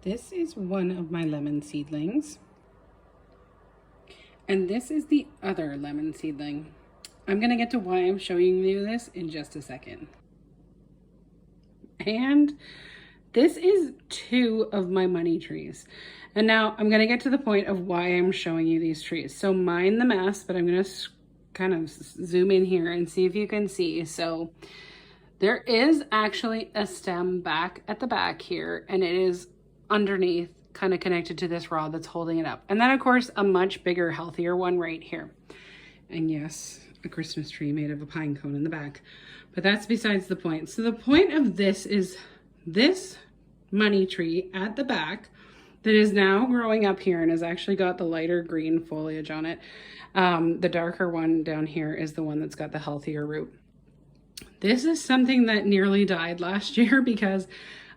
This is one of my lemon seedlings. And this is the other lemon seedling. I'm going to get to why I'm showing you this in just a second. And this is two of my money trees. And now I'm going to get to the point of why I'm showing you these trees. So mind the mess, but I'm going to kind of zoom in here and see if you can see. So there is actually a stem back at the back here, and it is underneath, kind of connected to this rod that's holding it up. And then of course a much bigger, healthier one right here. And yes, a Christmas tree made of a pine cone in the back, but that's besides the point. So the point of this is this money tree at the back that is now growing up here and has actually got the lighter green foliage on it. The darker one down here is the one that's got the healthier root. This is something that nearly died last year because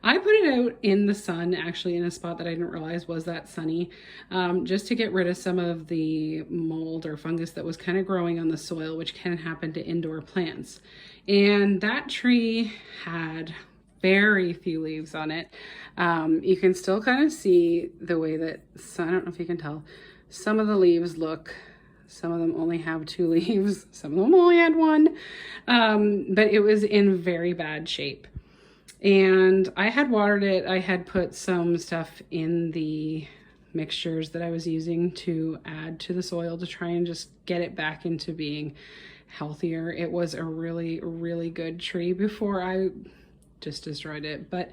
I put it out in the sun, actually in a spot that I didn't realize was that sunny, just to get rid of some of the mold or fungus that was kind of growing on the soil, which can happen to indoor plants. And that tree had very few leaves on it. You can still kind of see the way that, I don't know if you can tell, some of the leaves look, some of them only have 2 leaves, some of them only had 1, but it was in very bad shape. And I had watered it. I had put some stuff in the mixtures that I was using to add to the soil to try and just get it back into being healthier. It was a really, really good tree before I just destroyed it, but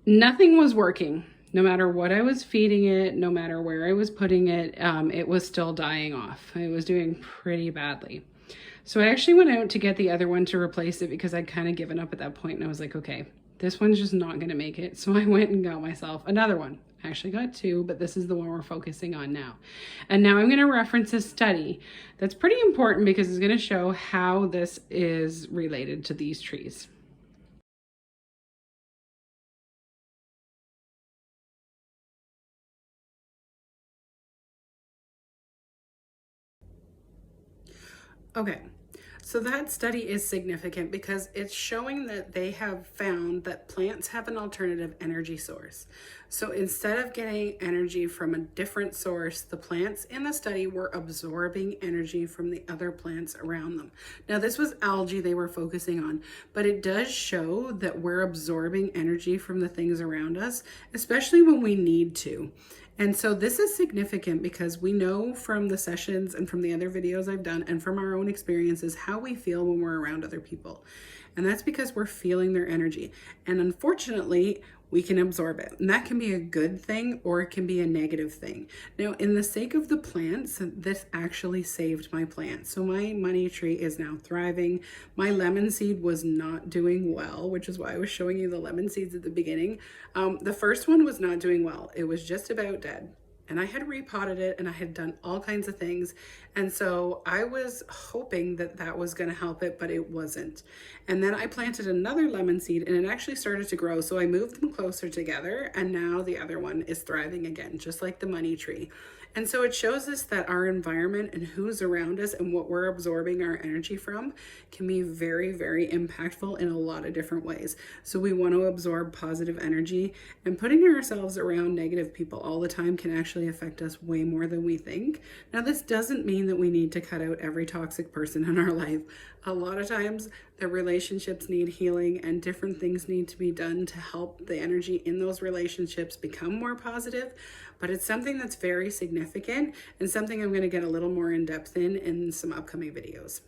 nothing was working. No matter what I was feeding it, no matter where I was putting it, it was still dying off. It was doing pretty badly. So I actually went out to get the other one to replace it because I'd kind of given up at that point, and I was like, okay, this one's just not going to make it. So I went and got myself another one. I actually got 2, but this is the one we're focusing on now. And now I'm going to reference a study that's pretty important because it's going to show how this is related to these trees. Okay, so that study is significant because it's showing that they have found that plants have an alternative energy source. So instead of getting energy from a different source, the plants in the study were absorbing energy from the other plants around them. Now, this was algae they were focusing on, but it does show that we're absorbing energy from the things around us, especially when we need to. And so this is significant because we know from the sessions and from the other videos I've done and from our own experiences how we feel when we're around other people. And that's because we're feeling their energy. And unfortunately, we can absorb it. And that can be a good thing or it can be a negative thing. Now, in the sake of the plants, this actually saved my plant. So my money tree is now thriving. My lemon seed was not doing well, which is why I was showing you the lemon seeds at the beginning. The first one was not doing well. It was just about dead. And I had repotted it and I had done all kinds of things. And so I was hoping that that was going to help it, but it wasn't. And then I planted another lemon seed and it actually started to grow. So I moved them closer together and now the other one is thriving again, just like the money tree. And so it shows us that our environment and who's around us and what we're absorbing our energy from can be very, very impactful in a lot of different ways. So we want to absorb positive energy, and putting ourselves around negative people all the time can actually affect us way more than we think. Now, this doesn't mean that we need to cut out every toxic person in our life. A lot of times the relationships need healing and different things need to be done to help the energy in those relationships become more positive. But it's something that's very significant and something I'm going to get a little more in depth in some upcoming videos.